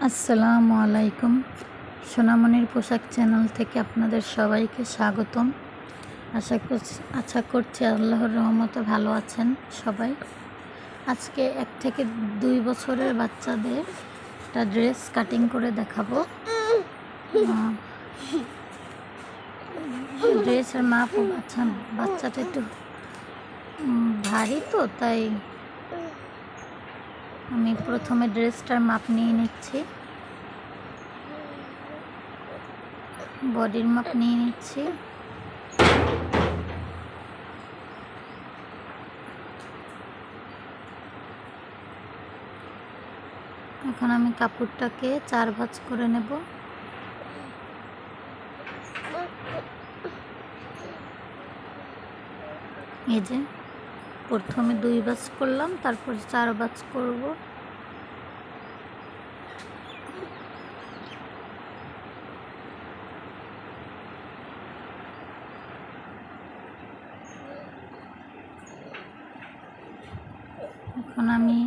আসসালামু আলাইকুম। সোনামণির পোশাক চ্যানেল থেকে আপনাদের সবাইকে স্বাগতম। আশা করছি আল্লাহর রহমতে ভালো আছেন সবাই। আজকে 1 থেকে 2 বছরের বাচ্চাদের একটা ড্রেস কাটিং করে দেখাবো। ড্রেসের মাপ বাচ্চাটা একটু ভারী, তো তাই আমি প্রথমে ড্রেসটার মাপ নিয়ে নিচ্ছি, বডির মাপ নিয়ে নিচ্ছি। এখন আমি কাপড়টাকে 4 ভাঁজ করে নেব। এই যে প্রথমে 2 ভাঁজ করলাম, তারপর 4 ভাঁজ করব। এখন আমি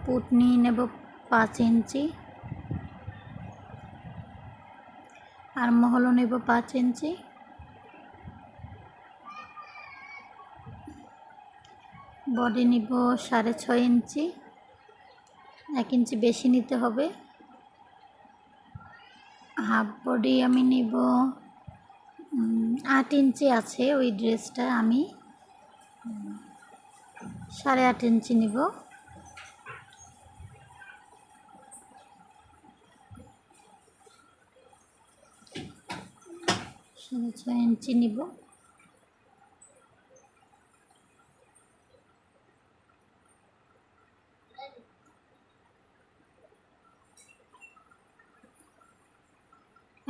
পুট নিয়ে নেব 5 ইঞ্চি, আর মহলও নেব 5 ইঞ্চি। বডি নিব 6.5 ইঞ্চি, 1 ইঞ্চি বেশি নিতে হবে। হাফ বডি আমি নিব 8 ইঞ্চি আছে ওই ড্রেসটা, আমি 8.5 ইঞ্চি নিব। সাড়ে 6 ইঞ্চি নিব।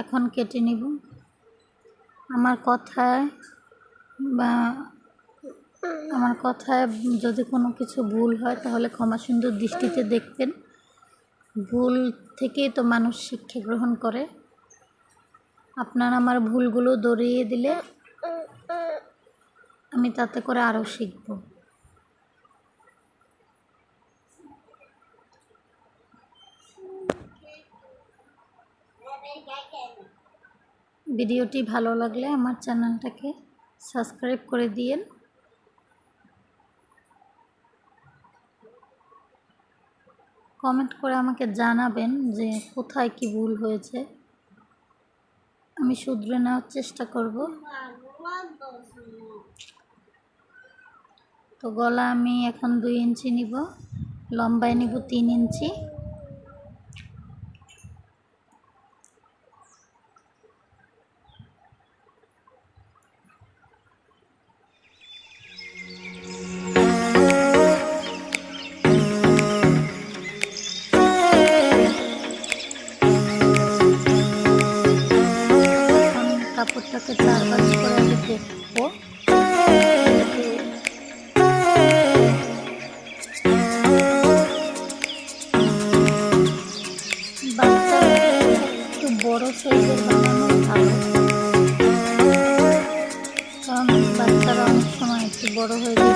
এখন কেটে নিব। আমার কথায় যদি কোনো কিছু ভুল হয় তাহলে ক্ষমা সুন্দর দৃষ্টিতে দেখবেন। ভুল থেকেই তো মানুষ শিক্ষা গ্রহণ করে। আপনারা আমার ভুলগুলো ধরিয়ে দিলে আমি তাতে করে আরও শিখব। ভিডিওটি ভালো লাগলে আমার চ্যানেলটাকে সাবস্ক্রাইব করে দিয়েন। কমেন্ট করে আমাকে জানাবেন যে কোথায় কি ভুল হয়েছে, আমি শুধরে নেওয়ার চেষ্টা করব। তো গলা আমি এখন 2 ইঞ্চি নিব, লম্বায় নিব 3 ইঞ্চি। কাপড়টাকে 4 ভাঁজ করে আমি দেখব। একটু বড় সাইজের বানানো ভালো, কারণ বাচ্চারা অনেক সময় একটু বড় হয়ে যায়।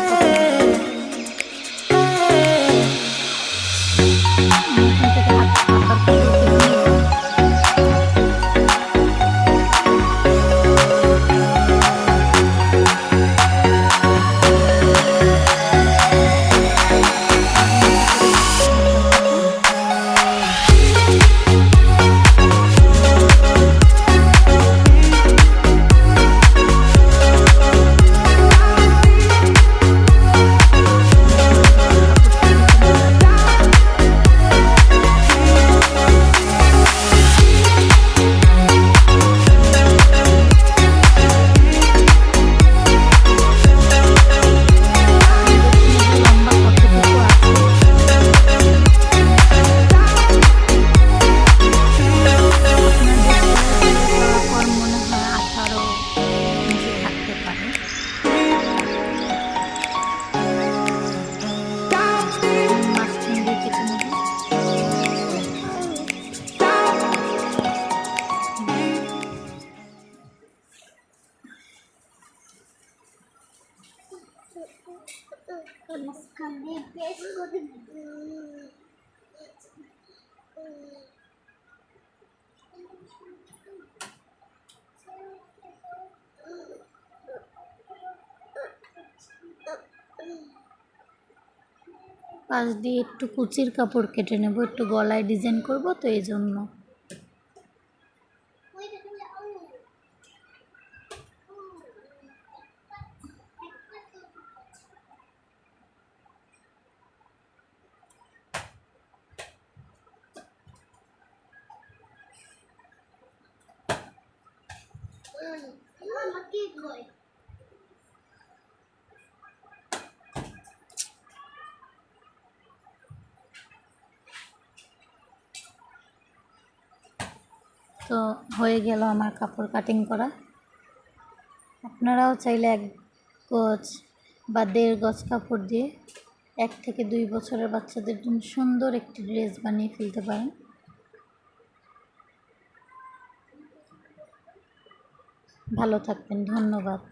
পাশ দিয়ে একটু কুচির কাপড় কেটে নেব, একটু গলায় ডিজাইন করব তো এই জন্য। তো হয়ে গেল আমার কাপড় কাটিং করা। আপনারাও চাইলে 1 গজ বা 1.5 গজ কাপড় দিয়ে 1 থেকে 2 বছরের বাচ্চাদের জন্য সুন্দর একটি ড্রেস বানিয়ে ফেলতে পারেন। ভালো থাকবেন, ধন্যবাদ।